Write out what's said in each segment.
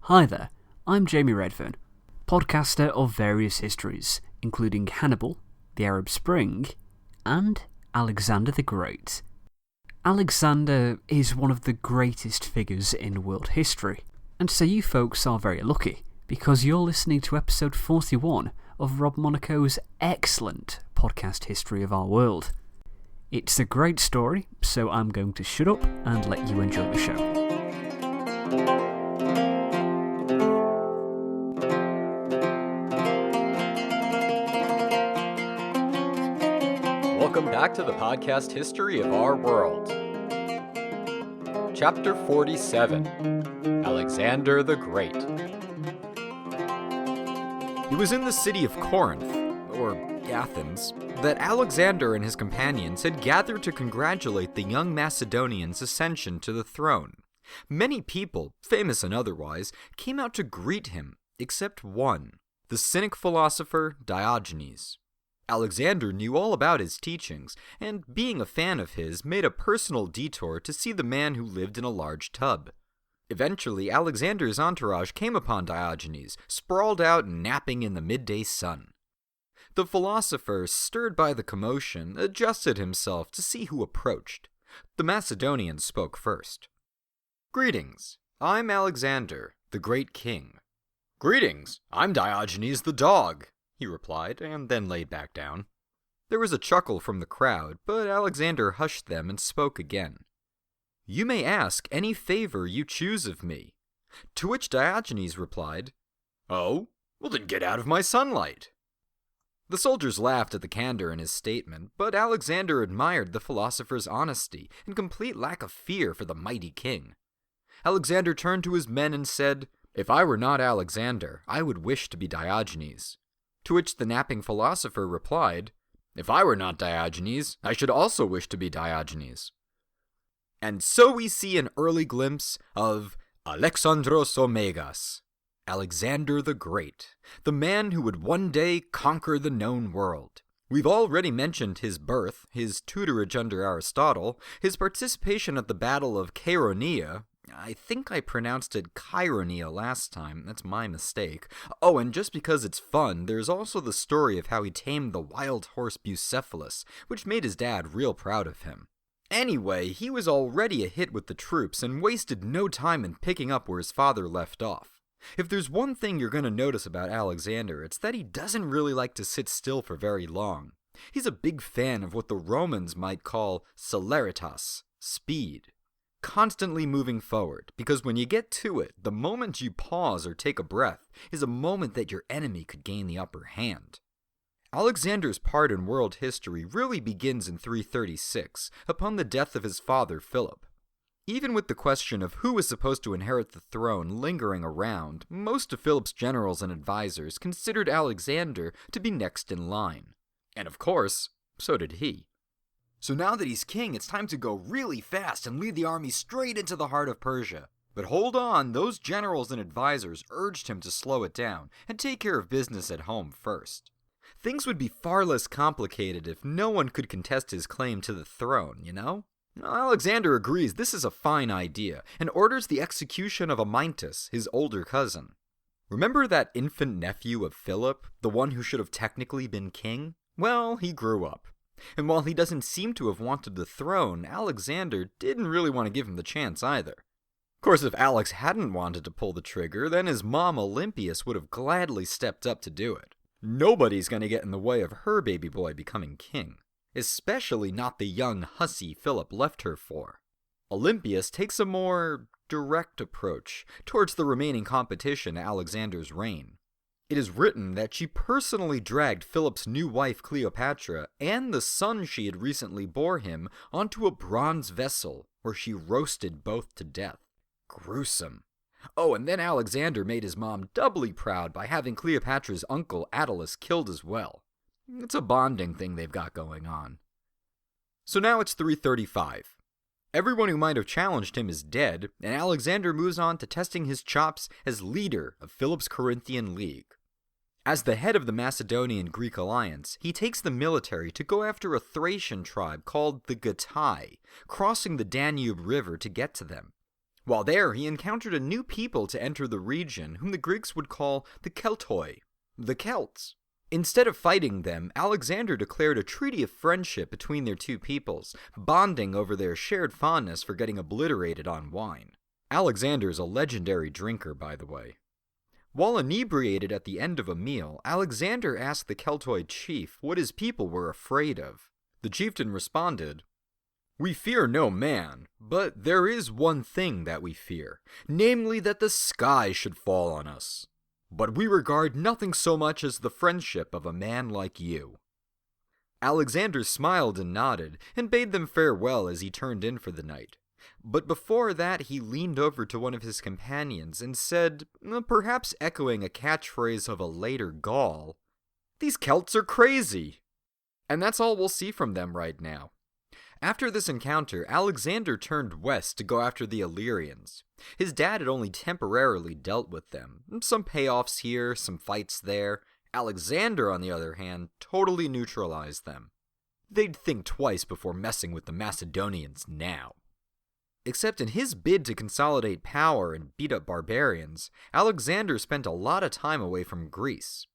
Hi there, I'm Jamie Redfern, podcaster of various histories, including Hannibal, the Arab Spring, and Alexander the Great. Alexander is one of the greatest figures in world history, and so you folks are very lucky, because you're listening to episode 41 of Rob Monaco's excellent podcast history of our world. It's a great story, so I'm going to shut up and let you enjoy the show. Welcome back to the podcast history of our world. Chapter 47, Alexander the Great. It was in the city of Corinth, or Athens, that Alexander and his companions had gathered to congratulate the young Macedonian's ascension to the throne. Many people, famous and otherwise, came out to greet him, except one, the cynic philosopher Diogenes. Alexander knew all about his teachings, and being a fan of his, made a personal detour to see the man who lived in a large tub. Eventually, Alexander's entourage came upon Diogenes, sprawled out and napping in the midday sun. The philosopher, stirred by the commotion, adjusted himself to see who approached. The Macedonian spoke first. "Greetings, I'm Alexander, the great king." "Greetings, I'm Diogenes the dog," he replied, and then laid back down. There was a chuckle from the crowd, but Alexander hushed them and spoke again. "You may ask any favor you choose of me." To which Diogenes replied, "Oh, well then get out of my sunlight." The soldiers laughed at the candor in his statement, but Alexander admired the philosopher's honesty and complete lack of fear for the mighty king. Alexander turned to his men and said, "If I were not Alexander, I would wish to be Diogenes." To which the napping philosopher replied, "If I were not Diogenes, I should also wish to be Diogenes." And so we see an early glimpse of Alexandros Omegas, Alexander the Great, the man who would one day conquer the known world. We've already mentioned his birth, his tutorage under Aristotle, his participation at the Battle of Chaeronea. I think I pronounced it Chironia last time, that's my mistake. Oh, and just because it's fun, there's also the story of how he tamed the wild horse Bucephalus, which made his dad real proud of him. Anyway, he was already a hit with the troops and wasted no time in picking up where his father left off. If there's one thing you're going to notice about Alexander, it's that he doesn't really like to sit still for very long. He's a big fan of what the Romans might call celeritas, speed. Constantly moving forward, because when you get to it, the moment you pause or take a breath is a moment that your enemy could gain the upper hand. Alexander's part in world history really begins in 336, upon the death of his father Philip. Even with the question of who was supposed to inherit the throne lingering around, most of Philip's generals and advisors considered Alexander to be next in line. And of course, so did he. So now that he's king, it's time to go really fast and lead the army straight into the heart of Persia. But hold on, those generals and advisors urged him to slow it down and take care of business at home first. Things would be far less complicated if no one could contest his claim to the throne, you know? Alexander agrees this is a fine idea and orders the execution of Amyntas, his older cousin. Remember that infant nephew of Philip, the one who should have technically been king? Well, he grew up. And while he doesn't seem to have wanted the throne, Alexander didn't really want to give him the chance either. Of course, if Alex hadn't wanted to pull the trigger, then his mom Olympias would have gladly stepped up to do it. Nobody's going to get in the way of her baby boy becoming king, especially not the young hussy Philip left her for. Olympias takes a more direct approach towards the remaining competition in Alexander's reign. It is written that she personally dragged Philip's new wife Cleopatra and the son she had recently bore him onto a bronze vessel where she roasted both to death. Gruesome. Oh, and then Alexander made his mom doubly proud by having Cleopatra's uncle Attalus killed as well. It's a bonding thing they've got going on. So now it's 335. Everyone who might have challenged him is dead, and Alexander moves on to testing his chops as leader of Philip's Corinthian League. As the head of the Macedonian-Greek alliance, he takes the military to go after a Thracian tribe called the Gatai, crossing the Danube River to get to them. While there, he encountered a new people to enter the region whom the Greeks would call the Keltoi, the Celts. Instead of fighting them, Alexander declared a treaty of friendship between their two peoples, bonding over their shared fondness for getting obliterated on wine. Alexander is a legendary drinker, by the way. While inebriated at the end of a meal, Alexander asked the Keltoi chief what his people were afraid of. The chieftain responded, "We fear no man, but there is one thing that we fear, namely that the sky should fall on us. But we regard nothing so much as the friendship of a man like you." Alexander smiled and nodded, and bade them farewell as he turned in for the night. But before that, he leaned over to one of his companions and said, perhaps echoing a catchphrase of a later Gaul, "These Celts are crazy!" And that's all we'll see from them right now. After this encounter, Alexander turned west to go after the Illyrians. His dad had only temporarily dealt with them. Some payoffs here, some fights there. Alexander, on the other hand, totally neutralized them. They'd think twice before messing with the Macedonians now. Except in his bid to consolidate power and beat up barbarians, Alexander spent a lot of time away from Greece.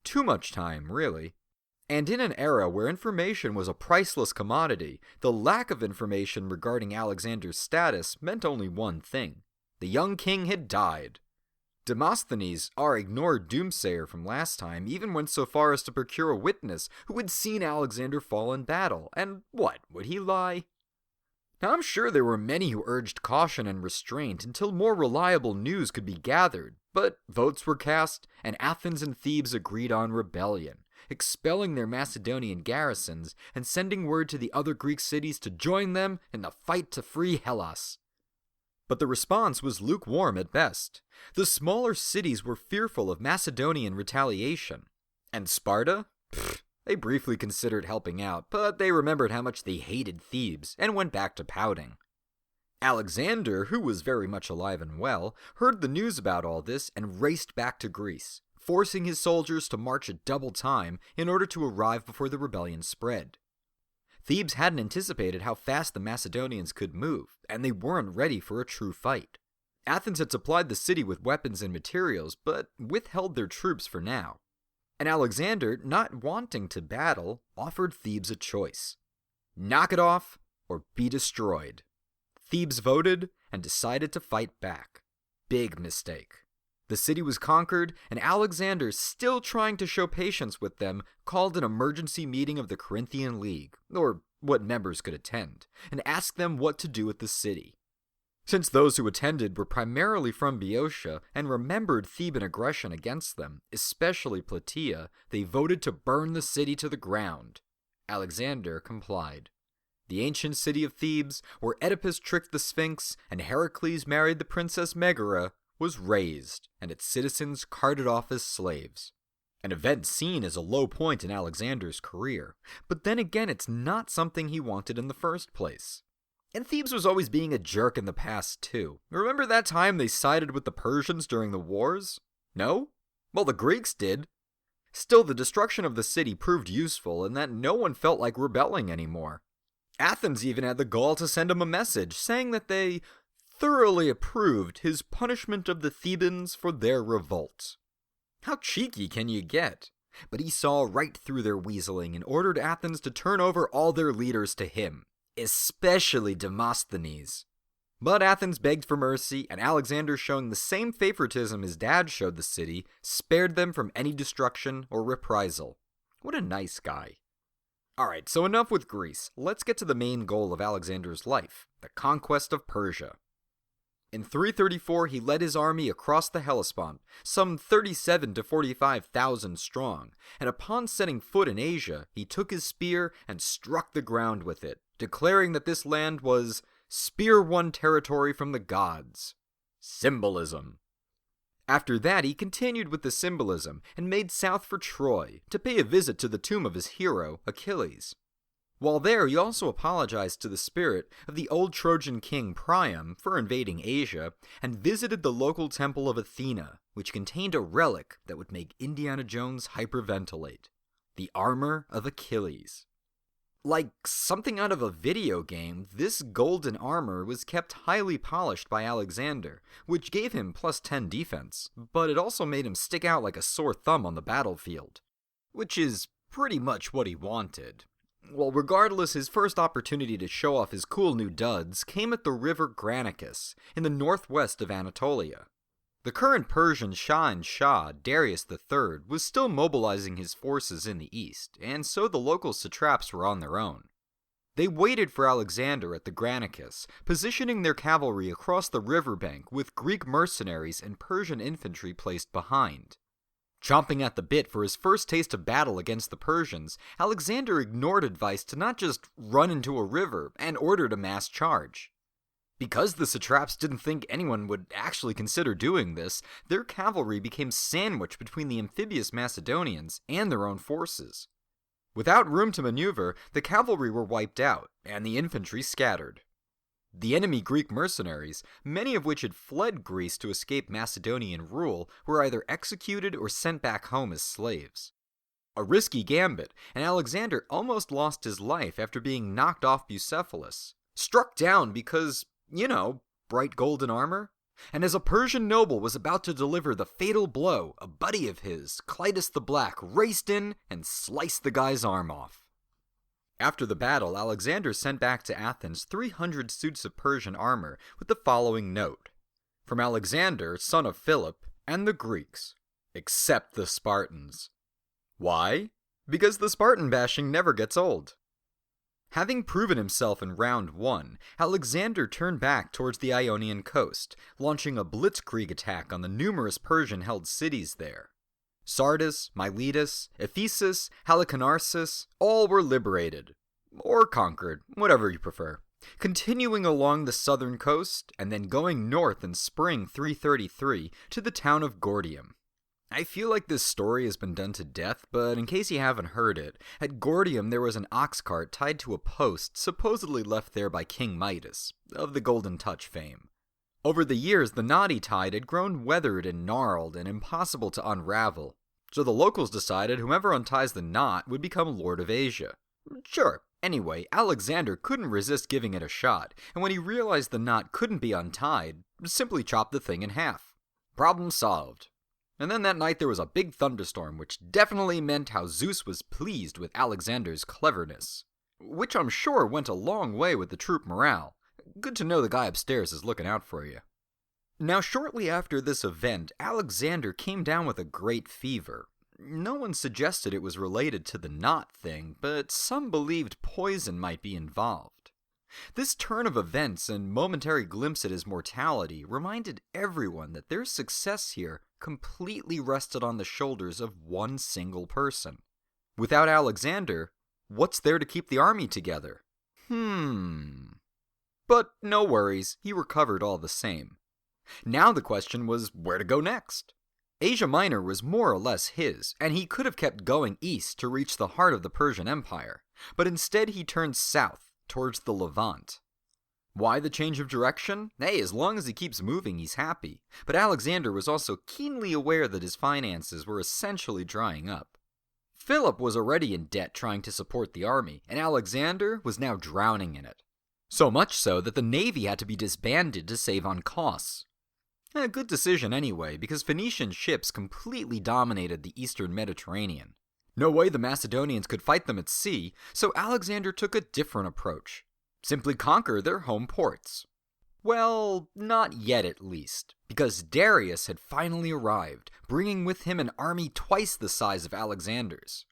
Too much time, really. And in an era where information was a priceless commodity, the lack of information regarding Alexander's status meant only one thing. The young king had died. Demosthenes, our ignored doomsayer from last time, even went so far as to procure a witness who had seen Alexander fall in battle, and what, would he lie? Now, I'm sure there were many who urged caution and restraint until more reliable news could be gathered, but votes were cast, and Athens and Thebes agreed on rebellion, expelling their Macedonian garrisons and sending word to the other Greek cities to join them in the fight to free Hellas. But the response was lukewarm at best. The smaller cities were fearful of Macedonian retaliation. And Sparta? They briefly considered helping out, but they remembered how much they hated Thebes and went back to pouting. Alexander, who was very much alive and well, heard the news about all this and raced back to Greece, forcing his soldiers to march at double time in order to arrive before the rebellion spread. Thebes hadn't anticipated how fast the Macedonians could move, and they weren't ready for a true fight. Athens had supplied the city with weapons and materials, but withheld their troops for now. And Alexander, not wanting to battle, offered Thebes a choice. Knock it off, or be destroyed. Thebes voted and decided to fight back. Big mistake. The city was conquered, and Alexander, still trying to show patience with them, called an emergency meeting of the Corinthian League, or what members could attend, and asked them what to do with the city. Since those who attended were primarily from Boeotia and remembered Theban aggression against them, especially Plataea, they voted to burn the city to the ground. Alexander complied. The ancient city of Thebes, where Oedipus tricked the Sphinx and Heracles married the princess Megara, was razed, and its citizens carted off as slaves. An event seen as a low point in Alexander's career, but then again it's not something he wanted in the first place. And Thebes was always being a jerk in the past too. Remember that time they sided with the Persians during the wars? No? Well, the Greeks did. Still, the destruction of the city proved useful in that no one felt like rebelling anymore. Athens even had the gall to send him a message saying that they thoroughly approved his punishment of the Thebans for their revolt. How cheeky can you get? But he saw right through their weaseling and ordered Athens to turn over all their leaders to him, especially Demosthenes. But Athens begged for mercy, and Alexander, showing the same favoritism his dad showed the city, spared them from any destruction or reprisal. What a nice guy. Alright, so enough with Greece. Let's get to the main goal of Alexander's life, the conquest of Persia. In 334, he led his army across the Hellespont, some 37 to 45,000 strong, and upon setting foot in Asia, he took his spear and struck the ground with it, declaring that this land was spear-won territory from the gods. Symbolism. After that, he continued with the symbolism and made south for Troy to pay a visit to the tomb of his hero, Achilles. While there, he also apologized to the spirit of the old Trojan king Priam for invading Asia, and visited the local temple of Athena, which contained a relic that would make Indiana Jones hyperventilate: the armor of Achilles. Like something out of a video game, this golden armor was kept highly polished by Alexander, which gave him +10 defense, but it also made him stick out like a sore thumb on the battlefield. Which is pretty much what he wanted. Well, regardless, his first opportunity to show off his cool new duds came at the river Granicus, in the northwest of Anatolia. The current Persian Shah, Darius III, was still mobilizing his forces in the east, and so the local satraps were on their own. They waited for Alexander at the Granicus, positioning their cavalry across the riverbank with Greek mercenaries and Persian infantry placed behind. Chomping at the bit for his first taste of battle against the Persians, Alexander ignored advice to not just run into a river and ordered a mass charge. Because the satraps didn't think anyone would actually consider doing this, their cavalry became sandwiched between the amphibious Macedonians and their own forces. Without room to maneuver, the cavalry were wiped out, and the infantry scattered. The enemy Greek mercenaries, many of which had fled Greece to escape Macedonian rule, were either executed or sent back home as slaves. A risky gambit, and Alexander almost lost his life after being knocked off Bucephalus, struck down because, bright golden armor. And as a Persian noble was about to deliver the fatal blow, a buddy of his, Clytus the Black, raced in and sliced the guy's arm off. After the battle, Alexander sent back to Athens 300 suits of Persian armor with the following note: "From Alexander, son of Philip, and the Greeks, except the Spartans." Why? Because the Spartan bashing never gets old. Having proven himself in round 1, Alexander turned back towards the Ionian coast, launching a blitzkrieg attack on the numerous Persian-held cities there. Sardis, Miletus, Ephesus, Halicarnassus, all were liberated, or conquered, whatever you prefer, continuing along the southern coast and then going north in spring 333 to the town of Gordium. I feel like this story has been done to death, but in case you haven't heard it, at Gordium there was an ox cart tied to a post supposedly left there by King Midas, of the Golden Touch fame. Over the years, the knot he tied had grown weathered and gnarled and impossible to unravel, so the locals decided whoever unties the knot would become Lord of Asia. Sure, anyway, Alexander couldn't resist giving it a shot, and when he realized the knot couldn't be untied, simply chopped the thing in half. Problem solved. And then that night there was a big thunderstorm, which definitely meant how Zeus was pleased with Alexander's cleverness. Which I'm sure went a long way with the troop morale. Good to know the guy upstairs is looking out for you. Now, shortly after this event, Alexander came down with a great fever. No one suggested it was related to the knot thing, but some believed poison might be involved. This turn of events and momentary glimpse at his mortality reminded everyone that their success here completely rested on the shoulders of one single person. Without Alexander, what's there to keep the army together? But no worries, he recovered all the same. Now the question was where to go next. Asia Minor was more or less his, and he could have kept going east to reach the heart of the Persian Empire, but instead he turned south, towards the Levant. Why the change of direction? Hey, as long as he keeps moving, he's happy. But Alexander was also keenly aware that his finances were essentially drying up. Philip was already in debt trying to support the army, and Alexander was now drowning in it. So much so that the navy had to be disbanded to save on costs. A good decision anyway, because Phoenician ships completely dominated the eastern Mediterranean. No way the Macedonians could fight them at sea, so Alexander took a different approach. Simply conquer their home ports. Well, not yet at least, because Darius had finally arrived, bringing with him an army twice the size of Alexander's.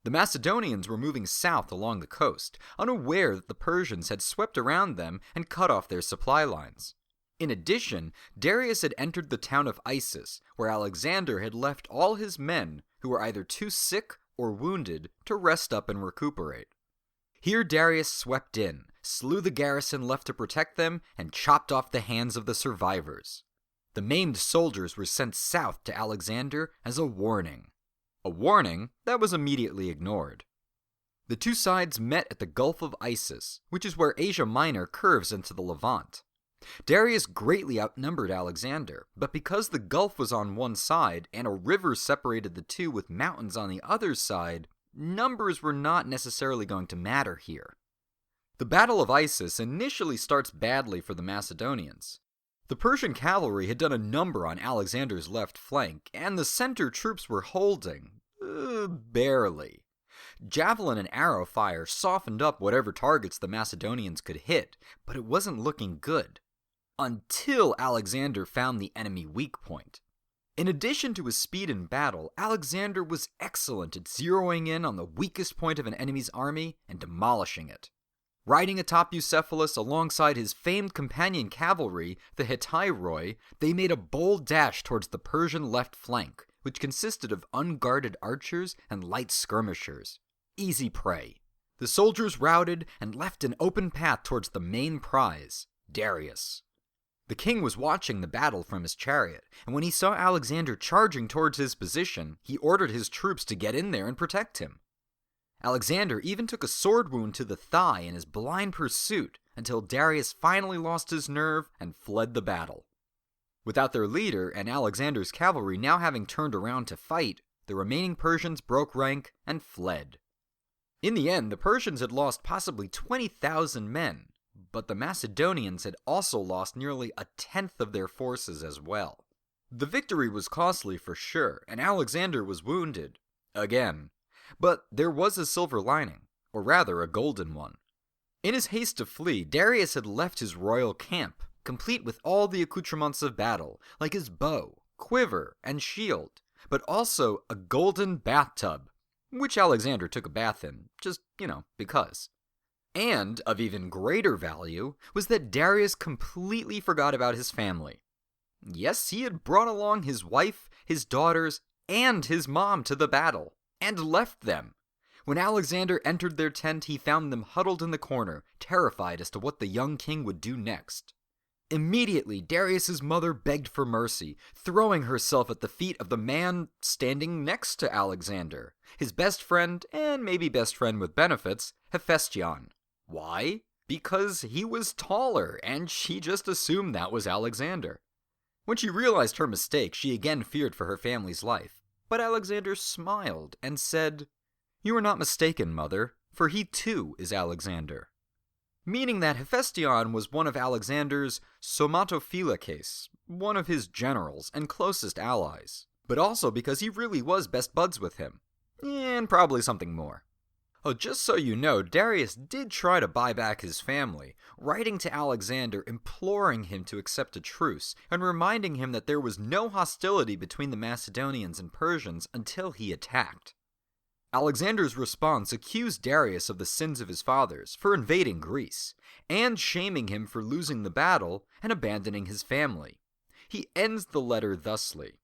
The Macedonians were moving south along the coast, unaware that the Persians had swept around them and cut off their supply lines. In addition, Darius had entered the town of Issus, where Alexander had left all his men who were either too sick or wounded to rest up and recuperate. Here Darius swept in, slew the garrison left to protect them, and chopped off the hands of the survivors. The maimed soldiers were sent south to Alexander as a warning. A warning that was immediately ignored. The two sides met at the Gulf of Issus, which is where Asia Minor curves into the Levant. Darius greatly outnumbered Alexander, but because the Gulf was on one side and a river separated the two with mountains on the other side, numbers were not necessarily going to matter here. The Battle of Issus initially starts badly for the Macedonians. The Persian cavalry had done a number on Alexander's left flank, and the center troops were holding, barely. Javelin and arrow fire softened up whatever targets the Macedonians could hit, but it wasn't looking good. Until Alexander found the enemy weak point. In addition to his speed in battle, Alexander was excellent at zeroing in on the weakest point of an enemy's army and demolishing it. Riding atop Bucephalus alongside his famed companion cavalry, the Hetairoi, they made a bold dash towards the Persian left flank, which consisted of unguarded archers and light skirmishers. Easy prey. The soldiers routed and left an open path towards the main prize, Darius. The king was watching the battle from his chariot, and when he saw Alexander charging towards his position, he ordered his troops to get in there and protect him. Alexander even took a sword wound to the thigh in his blind pursuit until Darius finally lost his nerve and fled the battle. Without their leader and Alexander's cavalry now having turned around to fight, the remaining Persians broke rank and fled. In the end, the Persians had lost possibly 20,000 men, but the Macedonians had also lost nearly a tenth of their forces as well. The victory was costly for sure, and Alexander was wounded. Again. But there was a silver lining, or rather a golden one. In his haste to flee, Darius had left his royal camp, complete with all the accoutrements of battle, like his bow, quiver, and shield, but also a golden bathtub, which Alexander took a bath in, just, because. And, of even greater value, was that Darius completely forgot about his family. Yes, he had brought along his wife, his daughters, and his mom to the battle, and left them. When Alexander entered their tent, he found them huddled in the corner, terrified as to what the young king would do next. Immediately, Darius's mother begged for mercy, throwing herself at the feet of the man standing next to Alexander, his best friend, and maybe best friend with benefits, Hephaestion. Why? Because he was taller, and she just assumed that was Alexander. When she realized her mistake, she again feared for her family's life. But Alexander smiled and said, "You are not mistaken, mother, for he too is Alexander." Meaning that Hephaestion was one of Alexander's somatophilakes, one of his generals and closest allies, but also because he really was best buds with him, and probably something more. Oh, just so you know, Darius did try to buy back his family, writing to Alexander imploring him to accept a truce, and reminding him that there was no hostility between the Macedonians and Persians until he attacked. Alexander's response accused Darius of the sins of his fathers for invading Greece, and shaming him for losing the battle and abandoning his family. He ends the letter thusly: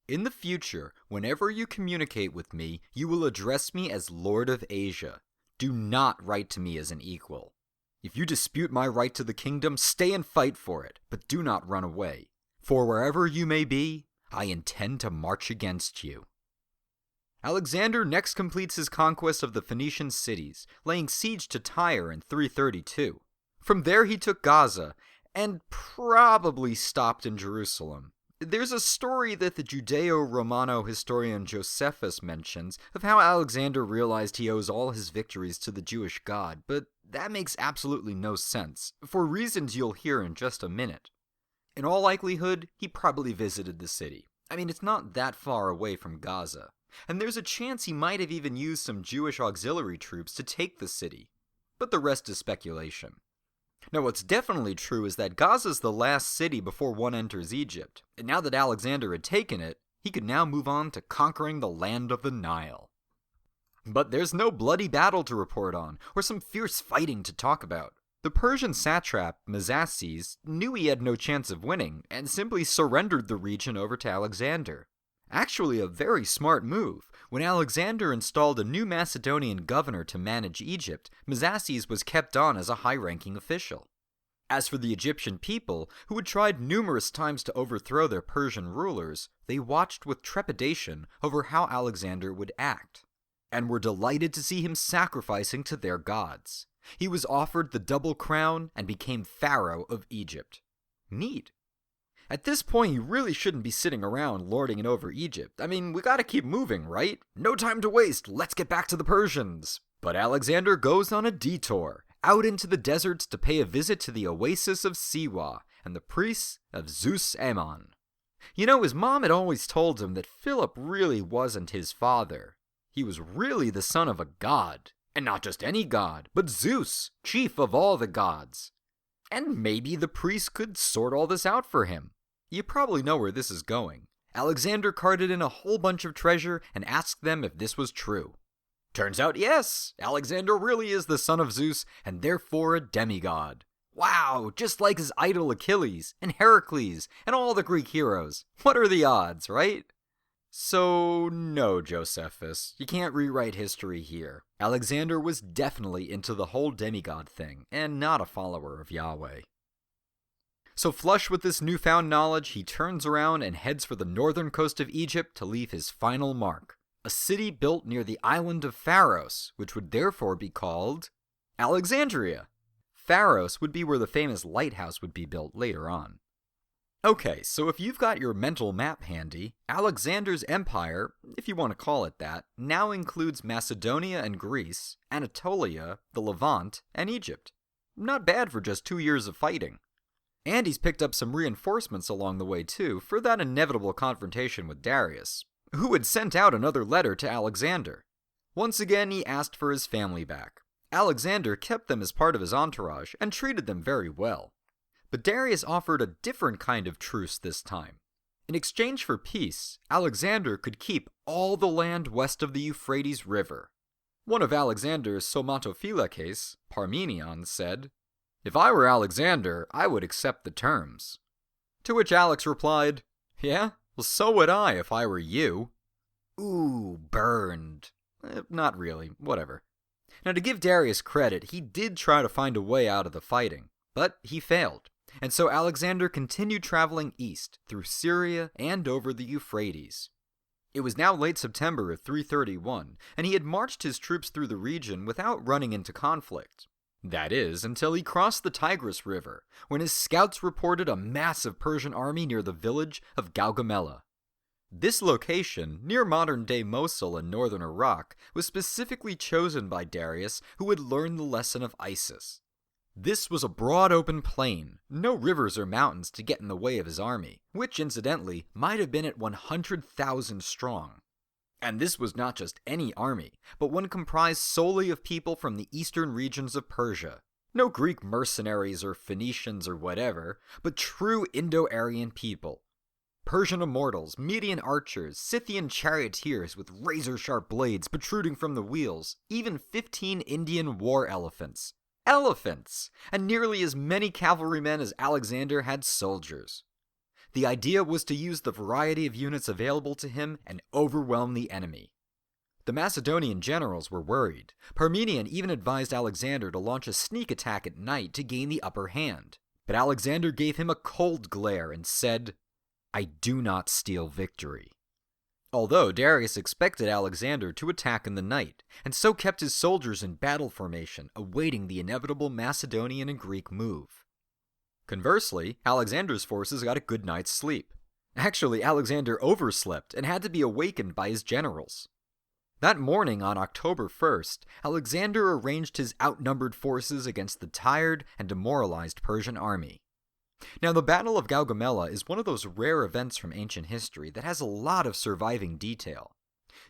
"In the future, whenever you communicate with me, you will address me as Lord of Asia. Do not write to me as an equal. If you dispute my right to the kingdom, stay and fight for it, but do not run away. For wherever you may be, I intend to march against you." Alexander next completes his conquest of the Phoenician cities, laying siege to Tyre in 332. From there he took Gaza, and probably stopped in Jerusalem. There's a story that the Judeo-Romano historian Josephus mentions of how Alexander realized he owes all his victories to the Jewish God, but that makes absolutely no sense, for reasons you'll hear in just a minute. In all likelihood, he probably visited the city. It's not that far away from Gaza, and there's a chance he might have even used some Jewish auxiliary troops to take the city, but the rest is speculation. Now, what's definitely true is that Gaza's the last city before one enters Egypt, and now that Alexander had taken it, he could now move on to conquering the land of the Nile. But there's no bloody battle to report on, or some fierce fighting to talk about. The Persian satrap, Mizaces, knew he had no chance of winning, and simply surrendered the region over to Alexander. Actually a very smart move. When Alexander installed a new Macedonian governor to manage Egypt, Mizaces was kept on as a high-ranking official. As for the Egyptian people, who had tried numerous times to overthrow their Persian rulers, they watched with trepidation over how Alexander would act, and were delighted to see him sacrificing to their gods. He was offered the double crown and became pharaoh of Egypt. Neat. At this point, he really shouldn't be sitting around lording it over Egypt. I mean, we gotta keep moving, right? No time to waste, let's get back to the Persians. But Alexander goes on a detour, out into the deserts to pay a visit to the oasis of Siwa and the priests of Zeus Ammon. You know, his mom had always told him that Philip really wasn't his father. He was really the son of a god. And not just any god, but Zeus, chief of all the gods. And maybe the priests could sort all this out for him. You probably know where this is going. Alexander carted in a whole bunch of treasure and asked them if this was true. Turns out yes, Alexander really is the son of Zeus and therefore a demigod. Wow, just like his idol Achilles and Heracles and all the Greek heroes. What are the odds, right? So, no, Josephus, you can't rewrite history here. Alexander was definitely into the whole demigod thing, and not a follower of Yahweh. So flush with this newfound knowledge, he turns around and heads for the northern coast of Egypt to leave his final mark, a city built near the island of Pharos, which would therefore be called Alexandria. Pharos would be where the famous lighthouse would be built later on. Okay, so if you've got your mental map handy, Alexander's empire, if you want to call it that, now includes Macedonia and Greece, Anatolia, the Levant, and Egypt. Not bad for just 2 years of fighting. And he's picked up some reinforcements along the way too, for that inevitable confrontation with Darius, who had sent out another letter to Alexander. Once again, he asked for his family back. Alexander kept them as part of his entourage and treated them very well. But Darius offered a different kind of truce this time. In exchange for peace, Alexander could keep all the land west of the Euphrates River. One of Alexander's somatophylakes, Parmenion, said, "If I were Alexander, I would accept the terms." To which Alex replied, "Yeah, well so would I if I were you." Ooh, burned. Not really, whatever. Now to give Darius credit, he did try to find a way out of the fighting, but he failed. And so Alexander continued traveling east, through Syria and over the Euphrates. It was now late September of 331, and he had marched his troops through the region without running into conflict. That is, until he crossed the Tigris River, when his scouts reported a massive Persian army near the village of Gaugamela. This location, near modern-day Mosul in northern Iraq, was specifically chosen by Darius, who had learned the lesson of Isis. This was a broad open plain, no rivers or mountains to get in the way of his army, which incidentally might have been at 100,000 strong. And this was not just any army, but one comprised solely of people from the eastern regions of Persia. No Greek mercenaries or Phoenicians or whatever, but true Indo-Aryan people. Persian immortals, Median archers, Scythian charioteers with razor-sharp blades protruding from the wheels, even 15 Indian war elephants. Elephants! And nearly as many cavalrymen as Alexander had soldiers. The idea was to use the variety of units available to him and overwhelm the enemy. The Macedonian generals were worried. Parmenion even advised Alexander to launch a sneak attack at night to gain the upper hand. But Alexander gave him a cold glare and said, "I do not steal victory." Although Darius expected Alexander to attack in the night, and so kept his soldiers in battle formation, awaiting the inevitable Macedonian and Greek move. Conversely, Alexander's forces got a good night's sleep. Actually, Alexander overslept and had to be awakened by his generals. That morning on October 1st, Alexander arranged his outnumbered forces against the tired and demoralized Persian army. Now, the Battle of Gaugamela is one of those rare events from ancient history that has a lot of surviving detail.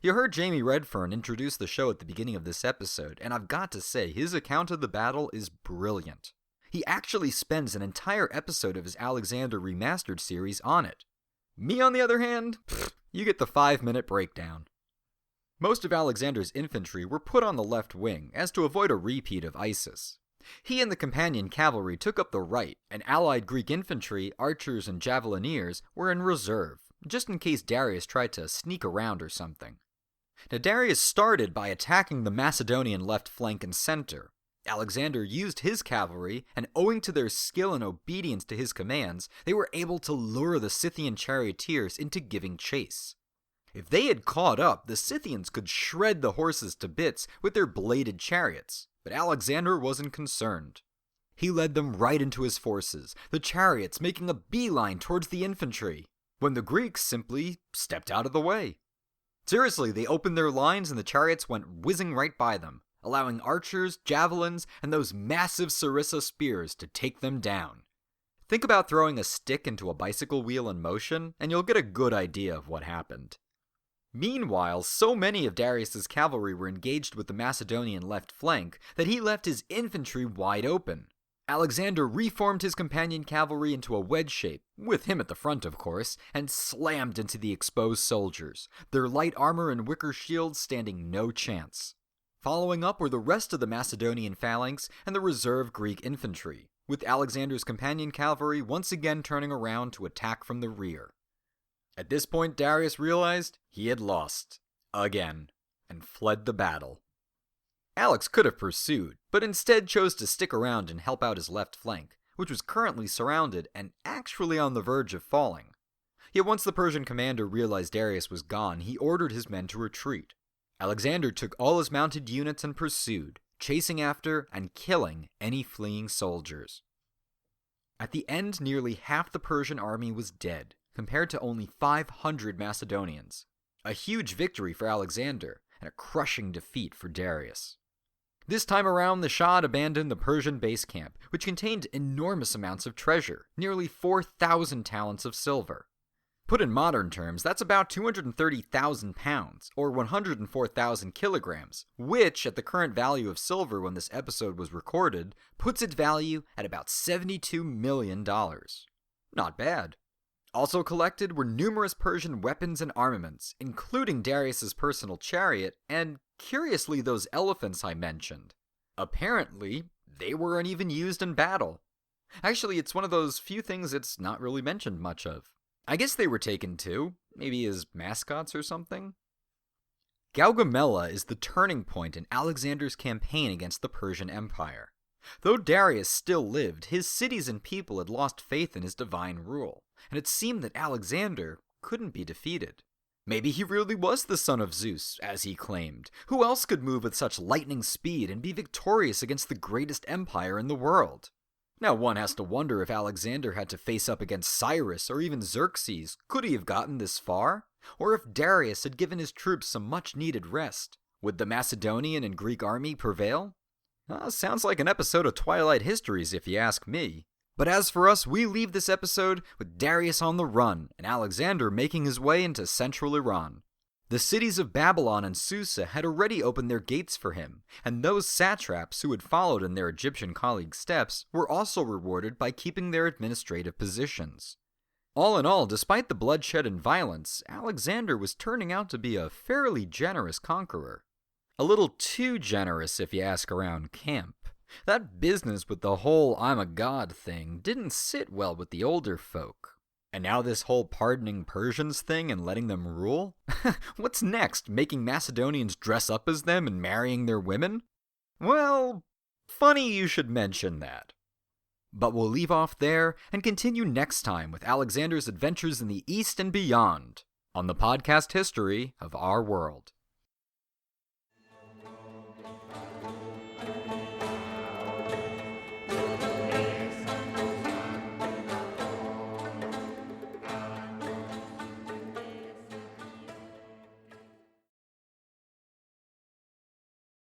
You heard Jamie Redfern introduce the show at the beginning of this episode, and I've got to say, his account of the battle is brilliant. He actually spends an entire episode of his Alexander Remastered series on it. Me, on the other hand, you get the 5-minute breakdown. Most of Alexander's infantry were put on the left wing, as to avoid a repeat of Isis. He and the companion cavalry took up the right, and allied Greek infantry, archers, and javelineers were in reserve, just in case Darius tried to sneak around or something. Now, Darius started by attacking the Macedonian left flank and center. Alexander used his cavalry, and owing to their skill and obedience to his commands, they were able to lure the Scythian charioteers into giving chase. If they had caught up, the Scythians could shred the horses to bits with their bladed chariots. But Alexander wasn't concerned. He led them right into his forces, the chariots making a beeline towards the infantry, when the Greeks simply stepped out of the way. Seriously, they opened their lines and the chariots went whizzing right by them, allowing archers, javelins, and those massive sarissa spears to take them down. Think about throwing a stick into a bicycle wheel in motion, and you'll get a good idea of what happened. Meanwhile, so many of Darius's cavalry were engaged with the Macedonian left flank that he left his infantry wide open. Alexander reformed his companion cavalry into a wedge shape, with him at the front of course, and slammed into the exposed soldiers, their light armor and wicker shields standing no chance. Following up were the rest of the Macedonian phalanx and the reserve Greek infantry, with Alexander's companion cavalry once again turning around to attack from the rear. At this point, Darius realized he had lost, again, and fled the battle. Alex could have pursued, but instead chose to stick around and help out his left flank, which was currently surrounded and actually on the verge of falling. Yet once the Persian commander realized Darius was gone, he ordered his men to retreat. Alexander took all his mounted units and pursued, chasing after and killing any fleeing soldiers. At the end, nearly half the Persian army was dead, compared to only 500 Macedonians. A huge victory for Alexander, and a crushing defeat for Darius. This time around, the Shah had abandoned the Persian base camp, which contained enormous amounts of treasure, nearly 4,000 talents of silver. Put in modern terms, that's about 230,000 pounds, or 104,000 kilograms, which, at the current value of silver when this episode was recorded, puts its value at about $72 million. Not bad. Also collected were numerous Persian weapons and armaments, including Darius's personal chariot, and, curiously, those elephants I mentioned. Apparently, they weren't even used in battle. Actually, it's one of those few things it's not really mentioned much of. I guess they were taken too, maybe as mascots or something. Gaugamela is the turning point in Alexander's campaign against the Persian Empire. Though Darius still lived, his cities and people had lost faith in his divine rule, and it seemed that Alexander couldn't be defeated. Maybe he really was the son of Zeus, as he claimed. Who else could move with such lightning speed and be victorious against the greatest empire in the world? Now one has to wonder if Alexander had to face up against Cyrus or even Xerxes. Could he have gotten this far? Or if Darius had given his troops some much-needed rest, would the Macedonian and Greek army prevail? Sounds like an episode of Twilight Histories if you ask me. But as for us, we leave this episode with Darius on the run and Alexander making his way into central Iran. The cities of Babylon and Susa had already opened their gates for him, and those satraps who had followed in their Egyptian colleagues' steps were also rewarded by keeping their administrative positions. All in all, despite the bloodshed and violence, Alexander was turning out to be a fairly generous conqueror. A little too generous if you ask around camp. That business with the whole I'm a god thing didn't sit well with the older folk. And now this whole pardoning Persians thing and letting them rule? What's next, making Macedonians dress up as them and marrying their women? Well, funny you should mention that. But we'll leave off there and continue next time with Alexander's adventures in the East and beyond on the podcast history of our world.